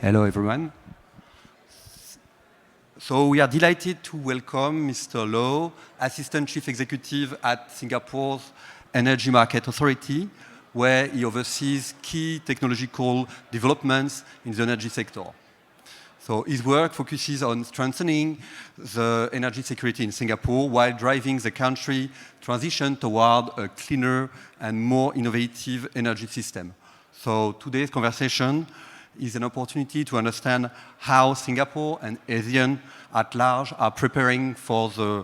Hello, everyone. So we are delighted to welcome Mr. Low, Assistant Chief Executive at Singapore's Energy Market Authority, where he oversees key technological developments in the energy sector. So his work focuses on strengthening the energy security in Singapore while driving the country transition toward a cleaner and more innovative energy system. So today's conversation is an opportunity to understand how Singapore and ASEAN at large are preparing for the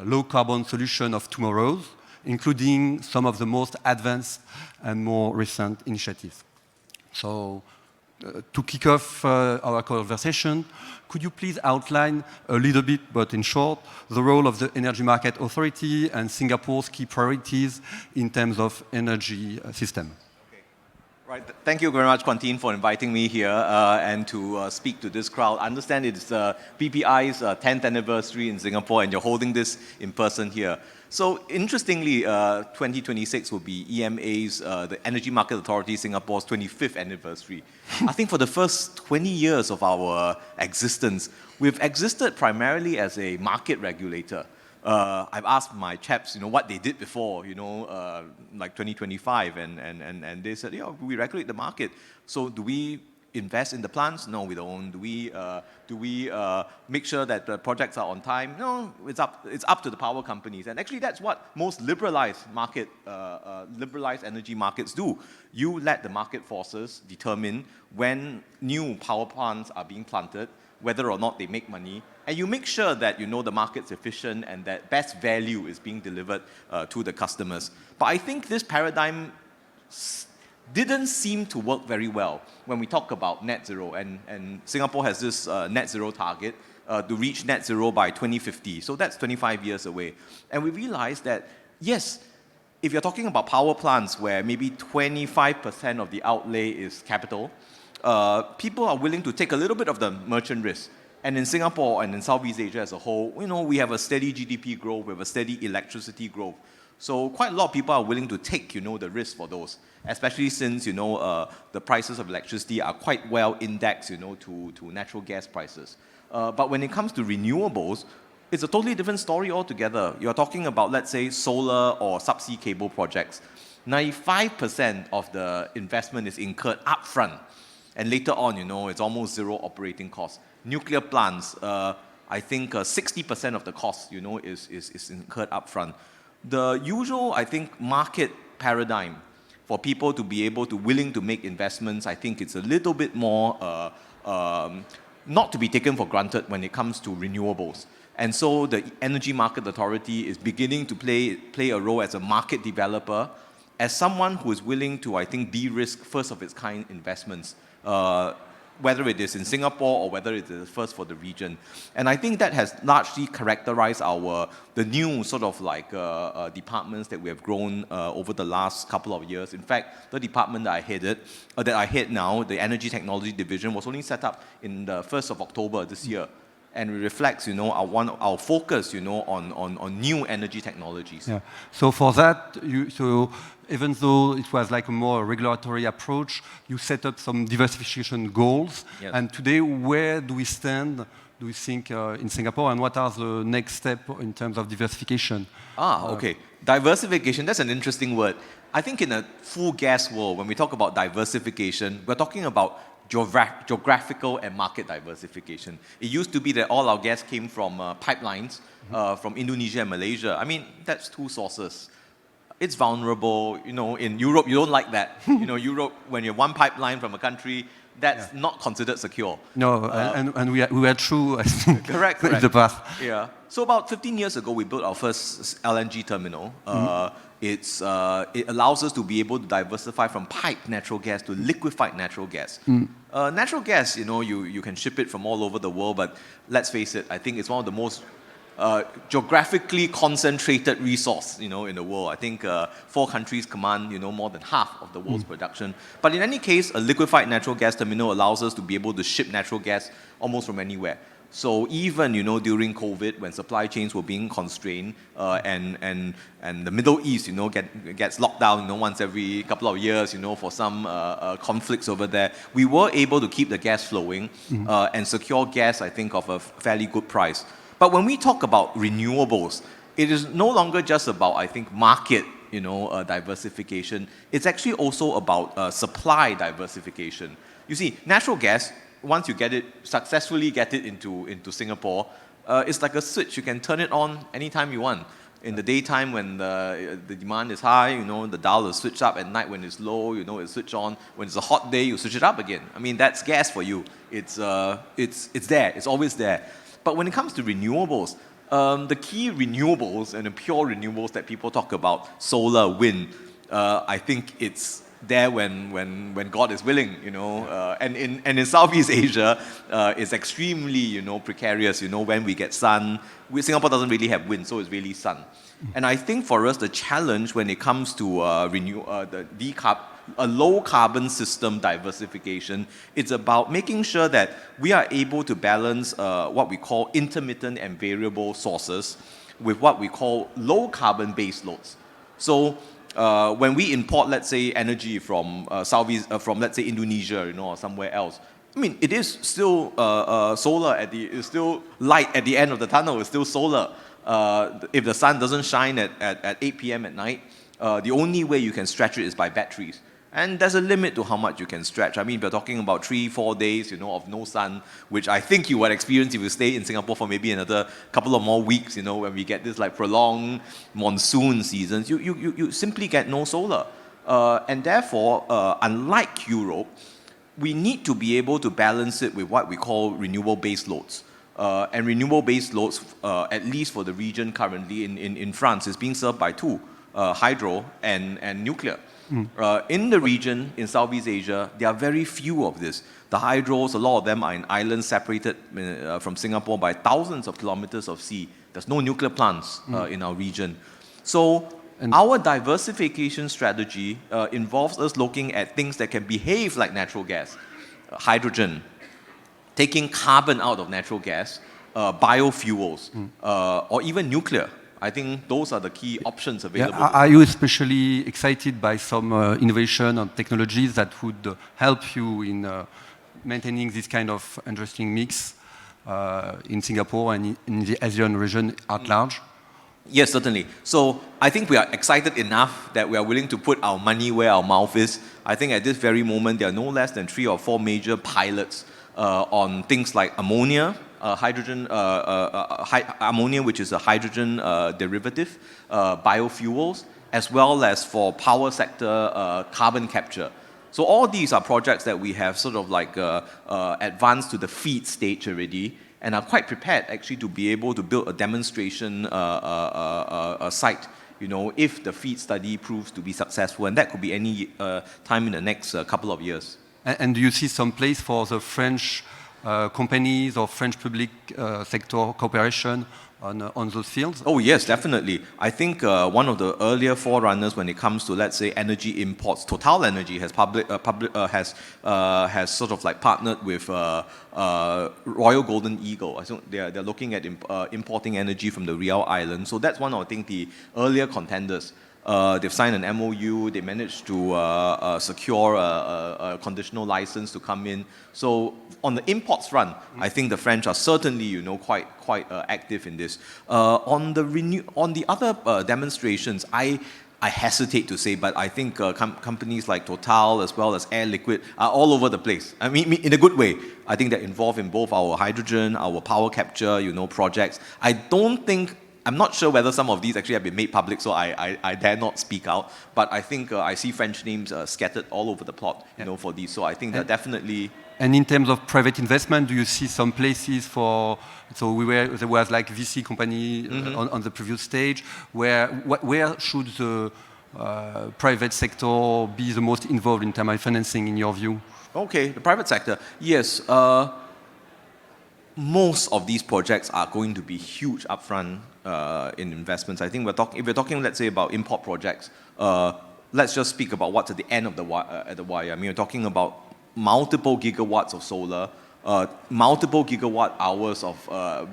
low-carbon solution of tomorrow, including some of the most advanced and more recent initiatives. So to kick off our conversation, could you please outline a little bit, but in short, the role of the Energy Market Authority and Singapore's key priorities in terms of energy system? Right. Thank you very much, Quantin, for inviting me here and to speak to this crowd. I understand it's BPI's 10th anniversary in Singapore, and you're holding this in person here. So interestingly, 2026 will be EMA's, the Energy Market Authority Singapore's 25th anniversary. I think for the first 20 years of our existence, we've existed primarily as a market regulator. I've asked my chaps, what they did before, like 2025, and they said, we regulate the market. So do we invest in the plants? No, we don't. Do we make sure that the projects are on time? No, it's up to the power companies. And actually, that's what most liberalized energy markets do. You let the market forces determine when new power plants are being planted, whether or not they make money, and you make sure that the market's efficient and that best value is being delivered to the customers. But I think this paradigm didn't seem to work very well when we talk about net zero, and Singapore has this net zero target to reach net zero by 2050, so that's 25 years away. And we realized that, yes, if you're talking about power plants where maybe 25% of the outlay is capital, people are willing to take a little bit of the merchant risk. And in Singapore and in Southeast Asia as a whole, we have a steady GDP growth, we have a steady electricity growth. So quite a lot of people are willing to take, the risk for those, especially since, the prices of electricity are quite well indexed, to natural gas prices. But when it comes to renewables, it's a totally different story altogether. You're talking about, let's say, solar or subsea cable projects. 95% of the investment is incurred upfront. And later on, it's almost zero operating costs. Nuclear plants, I think 60% of the cost, is incurred upfront. The usual, I think, market paradigm for people to be willing to make investments, I think it's a little bit more not to be taken for granted when it comes to renewables. And so the Energy Market Authority is beginning to play a role as a market developer, as someone who is willing to, I think, de-risk first of its kind investments, whether it is in Singapore or whether it is first for the region. And I think that has largely characterized the new sort of like departments that we have grown over the last couple of years. In fact, the department that I head now, the Energy Technology Division, was only set up in the 1st of October this year. And it reflects, our focus, on new energy technologies. Yeah. So for that, even though it was like a more regulatory approach, you set up some diversification goals. Yes. And today, where do we stand, do you think, in Singapore, and what are the next steps in terms of diversification? Okay. Diversification, that's an interesting word. I think in a full gas world, when we talk about diversification, we're talking about geographical and market diversification. It used to be that all our gas came from pipelines from Indonesia and Malaysia. I mean, that's two sources. It's vulnerable. In Europe, you don't like that. Europe, when you have one pipeline from a country, that's not considered secure. No, and we were true, I think, correct. in the past. Yeah. So about 15 years ago, we built our first LNG terminal. It allows us to be able to diversify from piped natural gas to liquefied natural gas. Natural gas, you can ship it from all over the world, but let's face it, I think it's one of the most geographically concentrated resource, in the world. I think 4 countries command, more than half of the world's production. But in any case, a liquefied natural gas terminal allows us to be able to ship natural gas almost from anywhere. So even, during COVID, when supply chains were being constrained, and the Middle East, gets locked down, once every couple of years, for some conflicts over there, we were able to keep the gas flowing and secure gas, I think, of a fairly good price. But when we talk about renewables, it is no longer just about, I think, market, diversification. It's actually also about supply diversification. You see, natural gas, once you successfully get it into Singapore, it's like a switch. You can turn it on anytime you want. In the daytime when the demand is high, the dial is switched up. At night when it's low, it's switched on. When it's a hot day, you switch it up again. I mean, that's gas for you. It's there. It's always there. But when it comes to renewables, the key renewables and the pure renewables that people talk about, solar, wind, I think it's there when God is willing, and in Southeast Asia, it's extremely, precarious, when we get sun. Singapore doesn't really have wind, so it's really sun. And I think for us, the challenge when it comes to a low carbon system diversification, it's about making sure that we are able to balance what we call intermittent and variable sources with what we call low carbon base loads. So when we import, let's say, energy from let's say Indonesia, or somewhere else, I mean, it is still solar it's still light at the end of the tunnel. It's still solar. If the sun doesn't shine at 8 p.m. at night, the only way you can stretch it is by batteries. And there's a limit to how much you can stretch. I mean, we're talking about 3-4 days, of no sun, which I think you would experience if you stay in Singapore for maybe another couple of more weeks, when we get this like prolonged monsoon seasons. You simply get no solar. And therefore, unlike Europe, we need to be able to balance it with what we call renewable base loads. And renewable base loads, at least for the region currently in France, is being served by two, hydro and nuclear. In the region, in Southeast Asia, there are very few of this. The hydros, a lot of them are in islands separated from Singapore by thousands of kilometers of sea. There's no nuclear plants in our region. So our diversification strategy involves us looking at things that can behave like natural gas, hydrogen, taking carbon out of natural gas, biofuels, or even nuclear. I think those are the key options available. Yeah. Are you especially excited by some innovation and technologies that would help you in maintaining this kind of interesting mix in Singapore and in the ASEAN region at large? Yes, certainly. So I think we are excited enough that we are willing to put our money where our mouth is. I think at this very moment, there are no less than 3 or 4 major pilots on things like ammonia, ammonia, which is a hydrogen derivative, biofuels, as well as for power sector carbon capture. So all these are projects that we have sort of like advanced to the FEED stage already, and are quite prepared actually to be able to build a demonstration site, if the FEED study proves to be successful, and that could be any time in the next couple of years. And do you see some place for the French companies or French public sector cooperation on those fields? Oh yes, definitely. I think one of the earlier forerunners when it comes to, let's say, energy imports, Total Energy has sort of like partnered with Royal Golden Eagle. I think they're looking at importing energy from the Riau Island. So that's one of, I think, the earlier contenders. They've signed an MOU. They managed to secure a conditional license to come in. So on the imports front, I think the French are certainly, quite active in this. On the other demonstrations, I hesitate to say, but I think companies like Total as well as Air Liquide are all over the place. I mean, in a good way. I think they're involved in both our hydrogen, our power capture, projects. I'm not sure whether some of these actually have been made public, so I dare not speak out. But I think I see French names scattered all over the plot, for these. So I think that definitely. And in terms of private investment, do you see some places for? So there was like VC company on the previous stage. Where should the private sector be the most involved in terms of financing, in your view? Okay, the private sector, yes. Most of these projects are going to be huge upfront in investments. I think if we're talking, let's say, about import projects, let's just speak about what's at the end of the wire. I mean, we're talking about multiple gigawatts of solar, multiple gigawatt hours of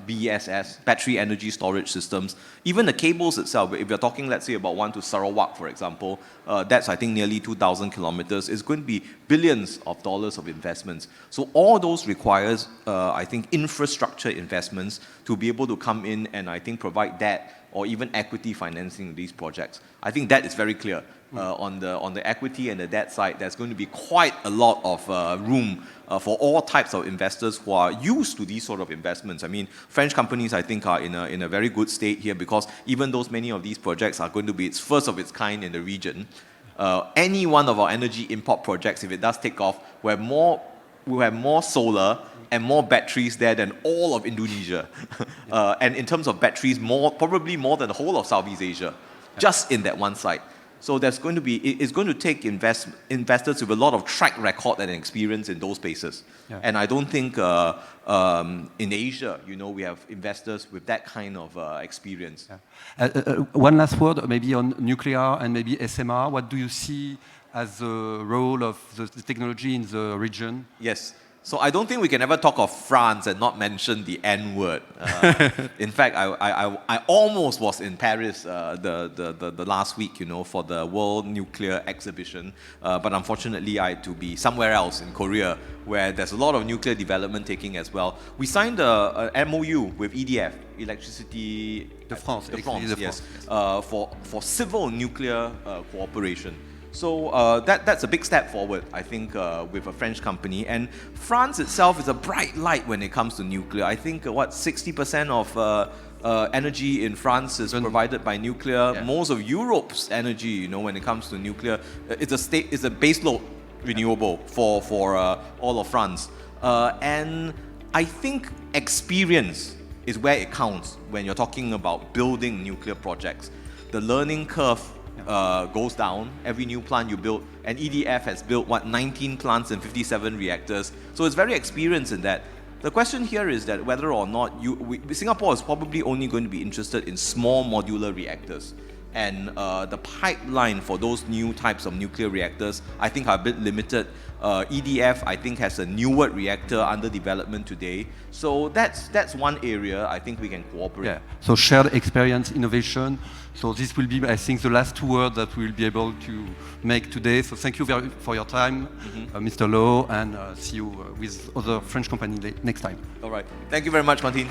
BESS, battery energy storage systems. Even the cables itself, if you're talking, let's say, about one to Sarawak, for example, that's, I think, nearly 2,000 kilometers. It's going to be billions of dollars of investments. So all those requires, I think, infrastructure investments to be able to come in and, I think, provide debt or even equity financing these projects. I think that is very clear. On the equity and the debt side, there's going to be quite a lot of room for all types of investors who are used to these sort of investments. I mean, French companies, I think, are in a very good state here, because even though many of these projects are going to be its first of its kind in the region, any one of our energy import projects, if it does take off, we'll have more solar and more batteries there than all of Indonesia. And in terms of batteries, probably more than the whole of Southeast Asia, just in that one site. So it's going to take investors with a lot of track record and experience in those spaces. Yeah. And I don't think in Asia, we have investors with that kind of experience. Yeah. One last word, maybe on nuclear and maybe SMR. What do you see as the role of the technology in the region? Yes. So I don't think we can ever talk of France and not mention the N word. In fact, I almost was in Paris the last week, for the World Nuclear Exhibition. But unfortunately, I had to be somewhere else in Korea, where there's a lot of nuclear development taking as well. We signed a MOU with EDF, Electricity de France, yes, for civil nuclear cooperation. So that's a big step forward, I think, with a French company. And France itself is a bright light when it comes to nuclear. I think, 60% of energy in France is provided by nuclear. Yeah. Most of Europe's energy, when it comes to nuclear, it's a baseload renewable for all of France. And I think experience is where it counts when you're talking about building nuclear projects. The learning curve goes down every new plant you build, and EDF has built 19 plants and 57 reactors, so it's very experienced in that. The question here is that whether or not Singapore is probably only going to be interested in small modular reactors, and the pipeline for those new types of nuclear reactors, I think, are a bit limited. EDF, I think, has a Newark reactor under development today. So that's one area I think we can cooperate. Yeah. So shared experience, innovation. So this will be, I think, the last two words that we will be able to make today. So thank you for your time, Mr. Low, and see you with other French companies next time. All right. Thank you very much, Martin.